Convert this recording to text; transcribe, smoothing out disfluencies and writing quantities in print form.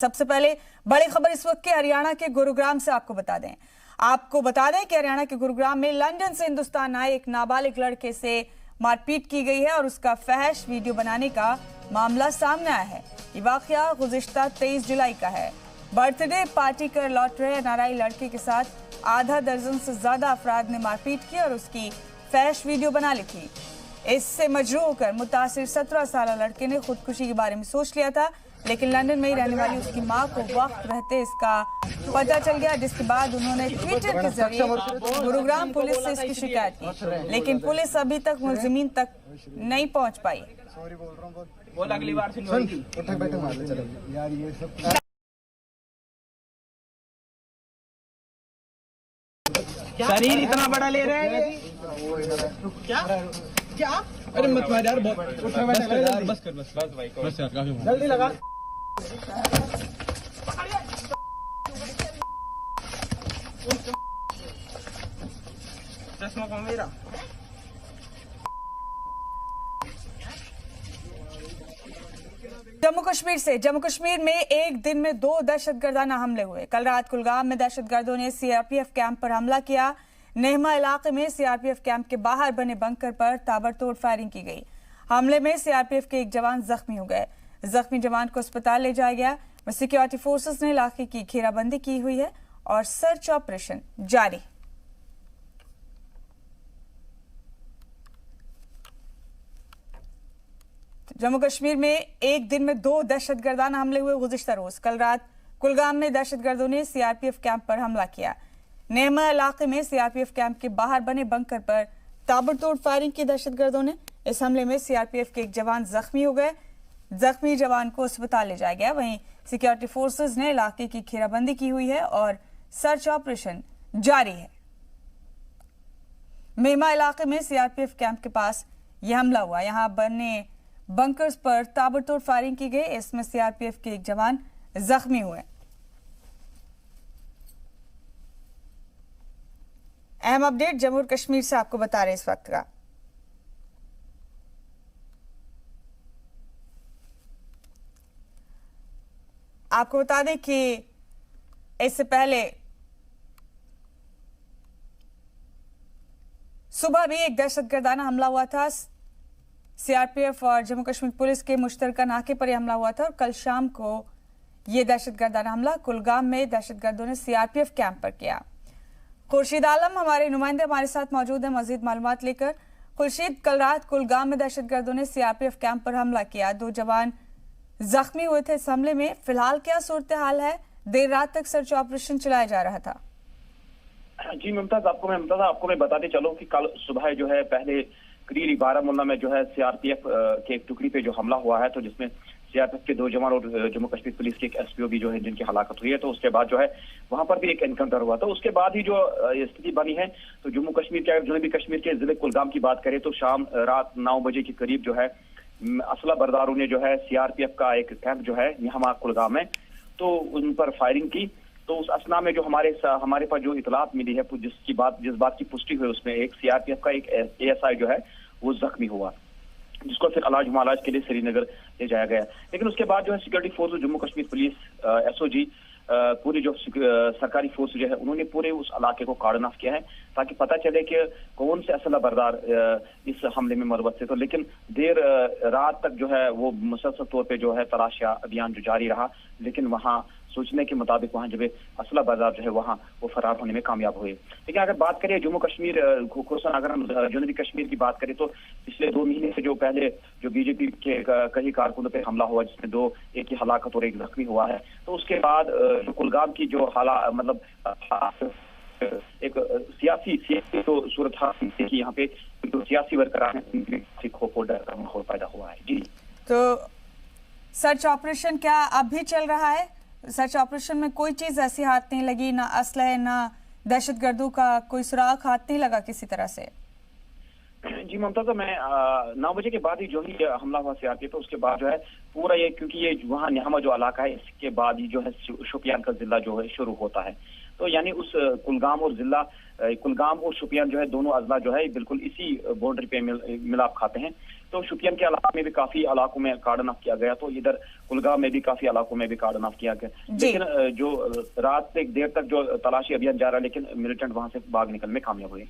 सबसे पहले बड़ी खबर इस वक्त के हरियाणा के गुरुग्राम से आपको बता दें कि हरियाणा के गुरुग्राम में लंदन से हिंदुस्तान आए एक नाबालिग लड़के से मारपीट की गई है और उसका फहश वीडियो बनाने का मामला सामने आया है। ये वाकया गुज़िश्ता 23 जुलाई का है। बर्थडे पार्टी कर लौट रहे नाराई लड़के के साथ आधा दर्जन से ज्यादा अफराद ने मारपीट की और उसकी फहश वीडियो बना ली थी। इससे मजबूर होकर मुतासिर 17 साल लड़के ने खुदकुशी के बारे में सोच लिया था, लेकिन लंदन में ही रहने वाली उसकी मां को वक्त रहते इसका पता चल गया, जिसके बाद उन्होंने ट्विटर के जरिए गुरुग्राम पुलिस से इसकी शिकायत की, लेकिन पुलिस अभी तक मुलजिमीन तक नहीं पहुंच पाई। अगली बार से शरीर इतना बड़ा ले रहे हैं क्या क्या? अरे मत मार यार, बस कर बस यार, काफी जल्दी लगा। चश्मा कौन मेरा? जम्मू कश्मीर में एक दिन में 2 दहशतगर्दाना हमले हुए। कल रात कुलगाम में दहशतगर्दों ने सीआरपीएफ कैंप पर हमला किया। नेहमा इलाके में सीआरपीएफ कैंप के बाहर बने बंकर पर ताबड़तोड़ फायरिंग की गई। हमले में सीआरपीएफ के एक जवान जख्मी हो गए। जख्मी जवान को अस्पताल ले जाया गया। सिक्योरिटी फोर्सेस ने इलाके की घेराबंदी की हुई है और सर्च ऑपरेशन जारी। जम्मू कश्मीर में एक दिन में 2 दहशतगर्दाना हमले हुए गुज़िश्ता रोज। कल रात कुलगाम में दहशतगर्दों ने सीआरपीएफ कैंप पर हमला किया। नेहमा इलाके में सीआरपीएफ कैंप के बाहर बने बंकर पर ताबड़तोड़ फायरिंग की दहशतगर्दों ने। इस हमले में सीआरपीएफ के एक जवान जख्मी हो गए। जख्मी जवान को अस्पताल ले जाया गया। वहीं सिक्योरिटी फोर्सेस ने इलाके की घेराबंदी की हुई है और सर्च ऑपरेशन जारी है। नेहमा इलाके में सीआरपीएफ कैंप के पास यह हमला हुआ। यहाँ बने बंकर्स पर ताबड़तोड़ फायरिंग की गई। इसमें सीआरपीएफ के एक जवान जख्मी हुए। अहम अपडेट जम्मू कश्मीर से आपको बता रहे इस वक्त का। आपको बता दें कि इससे पहले सुबह भी एक दहशतगर्दाना हमला हुआ था। सीआरपीएफ और जम्मू कश्मीर पुलिस के मुश्तरका नाके पर यह हमला हुआ था और कल शाम को यह दहशतगर्दाना हमला कुलगाम में दहशतगर्दों ने सीआरपीएफ कैंप पर किया। खुर्शीद आलम हमारे नुमाइंदे हमारे साथ मौजूद है मजीद मालूमात लेकर। खुर्शीद, कल रात कुलगाम में दहशतगर्दों ने सीआरपीएफ कैंप पर हमला किया। 2 जवान जख्मी हुए थे इस हमले में। फिलहाल क्या सूरत हाल है? देर रात तक सर्च ऑपरेशन चलाया जा रहा था। जी मुमताज, आपको मैं बताते चलूं कि कल सुबह जो है पहले करीरी बारामुल्ला में जो है सीआरपीएफ के एक टुकड़ी पे जो हमला हुआ है, तो जिसमें सीआरपीएफ के 2 जवान और जम्मू कश्मीर पुलिस के एक एसपीओ भी जो है जिनकी हलाकत हुई है। तो उसके बाद जो है वहां पर भी एक एनकाउंटर हुआ। तो उसके बाद ही जो स्थिति बनी है, तो जम्मू कश्मीर के जनूबी कश्मीर के जिले कुलगाम की बात करें तो शाम रात 9 बजे के करीब जो है असला बरदारों ने जो है सीआरपीएफ का एक कैंप जो है यहाँ कुलगाम में, तो उन पर फायरिंग की। तो उस असना में जो हमारे पास जो इतलात मिली है, जिस बात की पुष्टि हुई, उसमें एक सीआरपीएफ का एक एएसआई जो है वो जख्मी हुआ, जिसको फिर इलाज के लिए श्रीनगर ले जाया गया। लेकिन उसके बाद जो है security force, Jammu Kashmir police, SOG, पूरी जो सरकारी फोर्स जो है उन्होंने पूरे उस इलाके को कार्डन ऑफ किया है ताकि पता चले कि कौन से असला बरदार इस हमले में मुलव्वस थे। तो लेकिन देर रात तक जो है वो मुसलसल तौर पे जो है तलाशिया अभियान जो जारी रहा, लेकिन वहाँ सूचने के मुताबिक वहाँ जब असला बाजार जो है वहाँ वो फरार होने में कामयाब हुए। लेकिन अगर बात करें जम्मू कश्मीर, खुसूसन अगर हम जनूबी कश्मीर की बात करें तो पिछले 2 महीने से जो पहले जो बीजेपी के कई कारकुनों पर हमला हुआ, जिसमें एक की हलाकत और एक जख्मी हुआ है, तो उसके बाद जो कुलगाम की जो मतलब एक सियासी तो सूरत हाल की यहाँ पे जो सियासी वर्कर हैं खौफ और डर का माहौल पैदा हुआ है। जी, तो सर्च ऑपरेशन क्या अब भी चल रहा है? सर्च ऑपरेशन में कोई चीज ऐसी हाथ नहीं लगी, ना असलहे ना दहशतगर्दों का कोई सुराग हाथ नहीं लगा किसी तरह से? जी मुमताज़, मैं 9 बजे के बाद ही जो ही हमला हुआ सीआरपीएफ, तो उसके बाद जो है पूरा ये, क्योंकि ये वहाँ नेहमा जो इलाका है, इसके बाद ही जो है शोपियान का जिला जो है शुरू होता है। तो यानी उस कुलगाम और शोपियान जो है दोनों अजला जो है बिल्कुल इसी बाउंड्री पे मिलाप खाते हैं। तो शुपियन के इलाके में भी काफी इलाकों में कार्डन ऑफ किया गया, तो इधर कुलगाम में भी काफी इलाकों में भी कार्डन ऑफ किया गया। लेकिन जो रात से देर तक जो तलाशी अभियान जा रहा है, लेकिन मिलिटेंट वहां से भाग निकलने में कामयाब हुए।